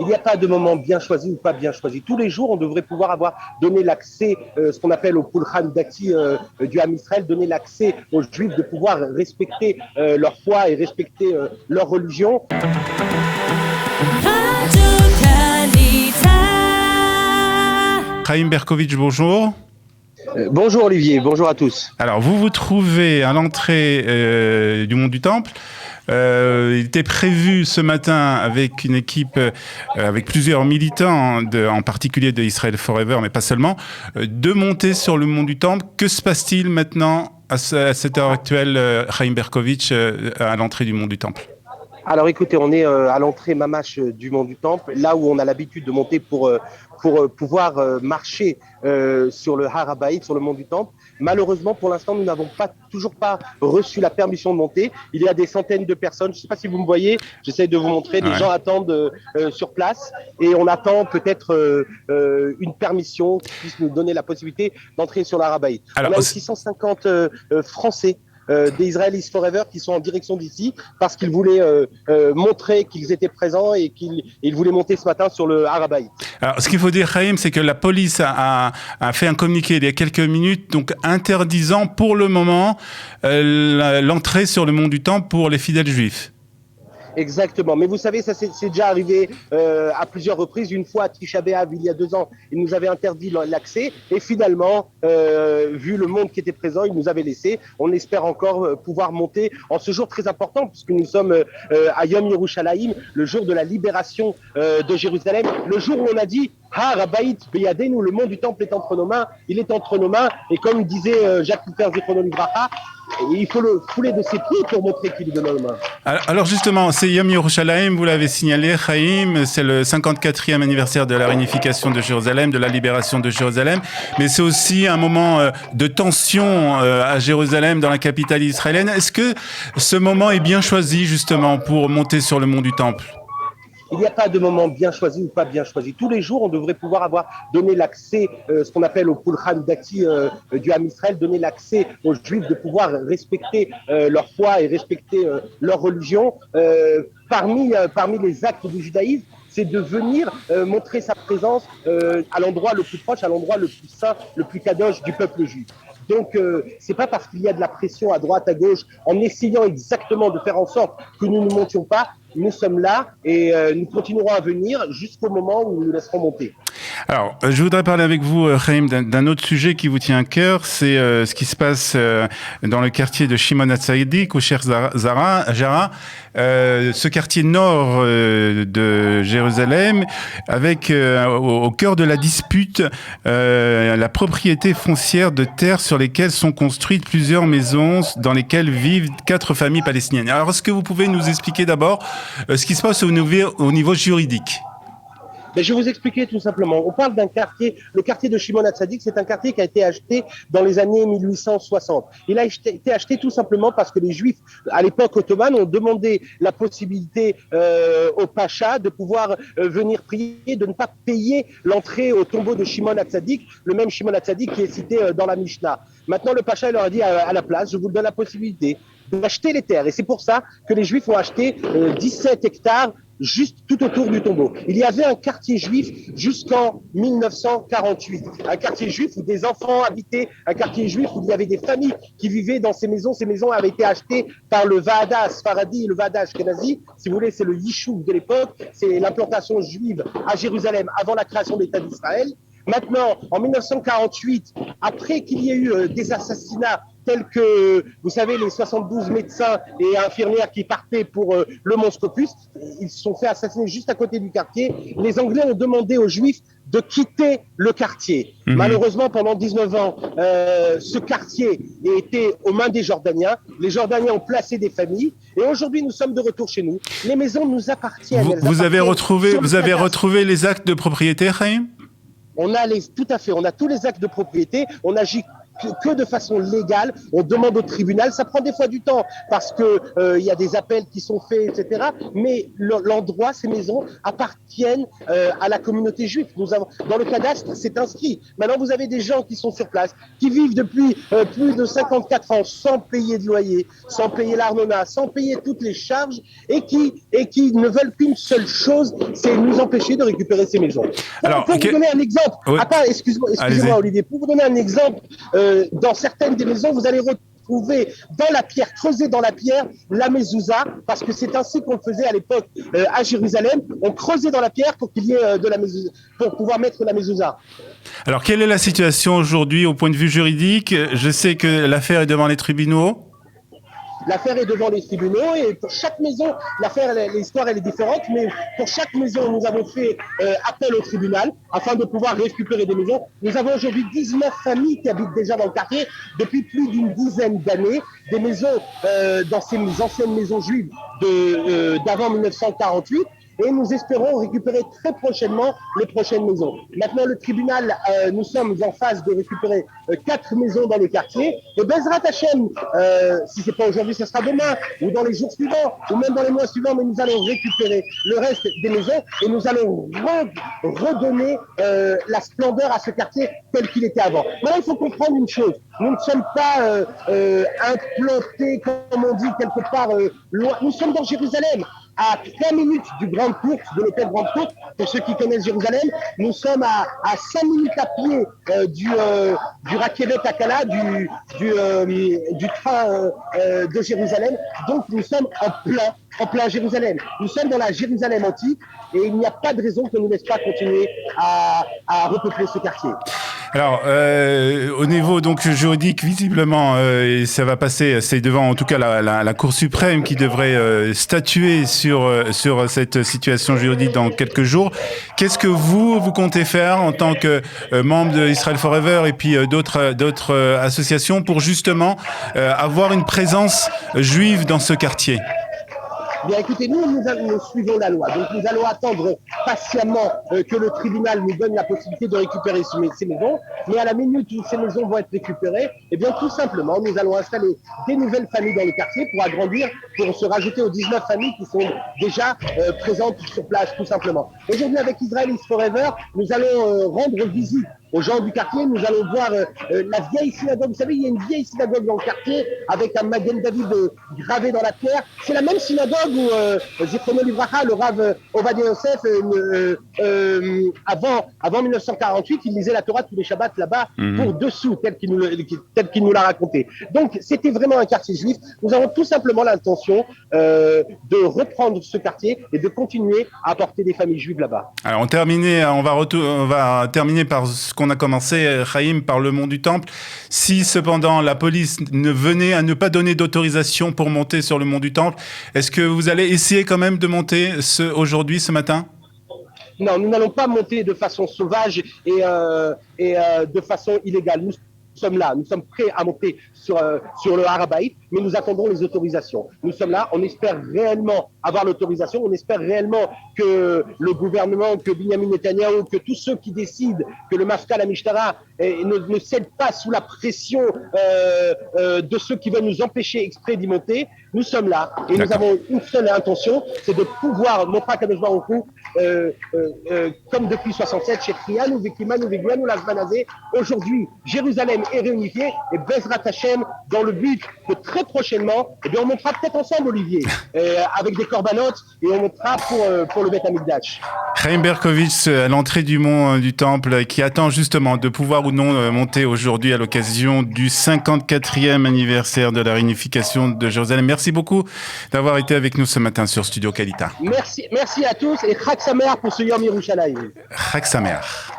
Il n'y a pas de moment bien choisi ou pas bien choisi. Tous les jours, on devrait pouvoir avoir donné l'accès, ce qu'on appelle au Pulchan Dati du Ham Israël, donner l'accès aux Juifs de pouvoir respecter leur foi et respecter leur religion. Chaim Berkovitch, bonjour. Bonjour Olivier, bonjour à tous. Alors, vous vous trouvez à l'entrée du Mont du Temple. Il était prévu ce matin avec une équipe, avec plusieurs militants, en particulier de Israel Forever, mais pas seulement, de monter sur le Mont du Temple. Que se passe-t-il maintenant, à cette heure actuelle, Chaim Berkovitch, à l'entrée du Mont du Temple ? Alors écoutez, on est à l'entrée Mamache du Mont du Temple, là où on a l'habitude de monter pour pouvoir marcher sur le Har HaBayit, sur le Mont du Temple. Malheureusement, pour l'instant, nous n'avons toujours pas reçu la permission de monter. Il y a des centaines de personnes, je ne sais pas si vous me voyez, j'essaie de vous montrer, des gens attendent sur place et on attend peut-être une permission qui puisse nous donner la possibilité d'entrer sur le Har HaBayit. On a aussi 150 Français des Israelis Forever qui sont en direction d'ici parce qu'ils voulaient montrer qu'ils étaient présents et qu'ils voulaient monter ce matin sur le Har HaBayit. Alors, ce qu'il faut dire, Chaim, c'est que la police a fait un communiqué il y a quelques minutes, donc interdisant pour le moment l'entrée sur le Mont du Temple pour les fidèles juifs. Exactement, mais vous savez, ça c'est déjà arrivé à plusieurs reprises. Une fois à Tisha B'Av, il y a 2 ans, ils nous avaient interdit l'accès et finalement, vu le monde qui était présent, ils nous avaient laissé. On espère encore pouvoir monter en ce jour très important puisque nous sommes à Yom Yerushalayim, le jour de la libération de Jérusalem, le jour où on a dit Har HaBayit Beyadenu, le mont du temple est entre nos mains, il est entre nos mains et comme disait Jacques Couper Zichrono Livracha, il faut le fouler de ses pieds pour montrer qu'il est de nos mains. Alors justement, c'est Yom Yerushalayim, vous l'avez signalé, Chaim, c'est le 54e anniversaire de la réunification de Jérusalem, de la libération de Jérusalem, mais c'est aussi un moment de tension à Jérusalem, dans la capitale israélienne. Est-ce que ce moment est bien choisi justement pour monter sur le mont du Temple ? Il n'y a pas de moment bien choisi ou pas bien choisi. Tous les jours, on devrait pouvoir avoir donné l'accès, ce qu'on appelle au Pulchan Dati du Ham Israël, donner l'accès aux Juifs de pouvoir respecter leur foi et respecter leur religion. Parmi les actes du judaïsme, c'est de venir montrer sa présence à l'endroit le plus proche, à l'endroit le plus saint, le plus kadosh du peuple juif. Donc, c'est pas parce qu'il y a de la pression à droite, à gauche, en essayant exactement de faire en sorte que nous ne montions pas. Nous sommes là et nous continuerons à venir jusqu'au moment où nous nous laisserons monter. Alors, je voudrais parler avec vous, Chaim, d'un autre sujet qui vous tient à cœur, c'est ce qui se passe dans le quartier de Shimon HaTzadik, au Cher Jara, ce quartier nord de Jérusalem, avec au cœur de la dispute la propriété foncière de terres sur lesquelles sont construites plusieurs maisons dans lesquelles vivent 4 familles palestiniennes. Alors, est-ce que vous pouvez nous expliquer d'abord ce qui se passe au niveau juridique ? Mais je vais vous expliquer tout simplement. On parle d'un quartier, le quartier de Shimon HaTzadik, c'est un quartier qui a été acheté dans les années 1860. Il a été acheté tout simplement parce que les Juifs, à l'époque ottomane, ont demandé la possibilité au Pacha de pouvoir venir prier, de ne pas payer l'entrée au tombeau de Shimon HaTzadik, le même Shimon HaTzadik qui est cité dans la Mishnah. Maintenant, le Pacha leur a dit à la place, je vous donne la possibilité d'acheter les terres. Et c'est pour ça que les Juifs ont acheté 17 hectares juste tout autour du tombeau. Il y avait un quartier juif jusqu'en 1948. Un quartier juif où des enfants habitaient, un quartier juif où il y avait des familles qui vivaient dans ces maisons. Ces maisons avaient été achetées par le Vahada Sfaradi et le Vahada Ashkenazi. Si vous voulez, c'est le Yishuv de l'époque. C'est l'implantation juive à Jérusalem avant la création de l'État d'Israël. Maintenant, en 1948, après qu'il y ait eu des assassinats tels que, vous savez, les 72 médecins et infirmières qui partaient pour le Mont Scopus, ils se sont fait assassiner juste à côté du quartier. Les Anglais ont demandé aux Juifs de quitter le quartier. Malheureusement, pendant 19 ans, ce quartier était aux mains des Jordaniens. Les Jordaniens ont placé des familles. Et aujourd'hui, nous sommes de retour chez nous. Les maisons nous appartiennent. Vous avez retrouvé les actes de propriété, Chaim ? Tout à fait, on a tous les actes de propriété, on agit que de façon légale. On demande au tribunal, ça prend des fois du temps parce que il y a des appels qui sont faits, etc. Mais l'endroit, ces maisons appartiennent à la communauté juive. Nous avons, dans le cadastre, c'est inscrit. Maintenant, vous avez des gens qui sont sur place, qui vivent depuis plus de 54 ans sans payer de loyer, sans payer l'arnona, sans payer toutes les charges, et qui ne veulent qu'une seule chose, c'est nous empêcher de récupérer ces maisons. Alors, pour vous donner un exemple, excusez-moi Olivier, pour vous donner un exemple, dans certaines des maisons, vous allez retrouver dans la pierre, creusée dans la pierre, la mezouza, parce que c'est ainsi qu'on le faisait à l'époque à Jérusalem. On creusait dans la pierre pour qu'il y ait de la mezouza, pour pouvoir mettre la mezouza. Alors, quelle est la situation aujourd'hui au point de vue juridique? Je sais que l'affaire est devant les tribunaux. L'affaire est devant les tribunaux et pour chaque maison, l'histoire elle est différente, mais pour chaque maison, nous avons fait appel au tribunal afin de pouvoir récupérer des maisons. Nous avons aujourd'hui 19 familles qui habitent déjà dans le quartier depuis plus d'une dizaine d'années, des maisons dans ces anciennes maisons juives d'avant 1948. Et nous espérons récupérer très prochainement les prochaines maisons. Maintenant, le tribunal, nous sommes en phase de récupérer 4 maisons dans le quartier. Et Bezrat Hashem, si c'est pas aujourd'hui, ce sera demain, ou dans les jours suivants, ou même dans les mois suivants, mais nous allons récupérer le reste des maisons et nous allons redonner la splendeur à ce quartier tel qu'il était avant. Maintenant, il faut comprendre une chose. Nous ne sommes pas implantés, comme on dit, quelque part loin. Nous sommes dans Jérusalem. À 3 minutes du Grande Courte, de l'hôtel Grande Courte, pour ceux qui connaissent Jérusalem, nous sommes à 5 minutes à pied du Rakevet Akala, du train de Jérusalem. Donc nous sommes en plein Jérusalem. Nous sommes dans la Jérusalem antique et il n'y a pas de raison que nous ne laisse pas continuer à repeupler ce quartier. Alors, au niveau donc juridique, visiblement, ça va passer. C'est devant, en tout cas, la Cour suprême qui devrait statuer sur cette situation juridique dans quelques jours. Qu'est-ce que vous comptez faire en tant que membre de Israel Forever et puis d'autres associations pour justement avoir une présence juive dans ce quartier? Bien écoutez, nous suivons la loi, donc nous allons attendre patiemment que le tribunal nous donne la possibilité de récupérer ces maisons, mais à la minute où ces maisons vont être récupérées, eh bien tout simplement, nous allons installer des nouvelles familles dans le quartier pour agrandir, pour se rajouter aux 19 familles qui sont déjà présentes sur place, tout simplement. Aujourd'hui, avec Israel is Forever, nous allons rendre visite aux gens du quartier. Nous allons voir la vieille synagogue. Vous savez, il y a une vieille synagogue dans le quartier avec un Magen David gravé dans la pierre. C'est la même synagogue où Zichrono Livracha, le Rav Ovadia Yosef, avant 1948, il lisait la Torah tous les Shabbats là-bas pour dessous, tel qu'il nous l'a raconté. Donc, c'était vraiment un quartier juif. Nous avons tout simplement l'intention de reprendre ce quartier et de continuer à apporter des familles juives là-bas. Alors, on va terminer par ce qu'on a commencé, Chaim, par le mont du Temple. Si cependant la police venait à ne pas donner d'autorisation pour monter sur le mont du Temple, est-ce que vous allez essayer quand même de monter aujourd'hui, ce matin? Non, nous n'allons pas monter de façon sauvage et de façon illégale. Nous sommes là, nous sommes prêts à monter sur le Har HaBayit, mais nous attendons les autorisations. Nous sommes là, on espère réellement avoir l'autorisation, on espère réellement que le gouvernement, que Binyamin Netanyahu, que tous ceux qui décident que le Mafkal HaMishtara ne cède pas sous la pression de ceux qui veulent nous empêcher exprès d'y monter. Nous sommes là et nous avons une seule intention, c'est de pouvoir, mon frère Kadosh Baruch Hu, comme depuis 67, chez Kriyanou, Vekimanou, Veguanou, Lazmanazé, aujourd'hui, Jérusalem est réunifiée et Bezrat Hashem dans le but que très prochainement, eh bien, on montera peut-être ensemble, Olivier, avec des corbanotes et on montera pour le Beth Amikdash. Chaim Berkovitz, à l'entrée du mont du Temple, qui attend justement de pouvoir ou non monter aujourd'hui à l'occasion du 54e anniversaire de la réunification de Jérusalem. Merci beaucoup d'avoir été avec nous ce matin sur Studio Kalita. Merci à tous et Chag Sameach pour ce Yom Yerushalayim. Chag Sameach.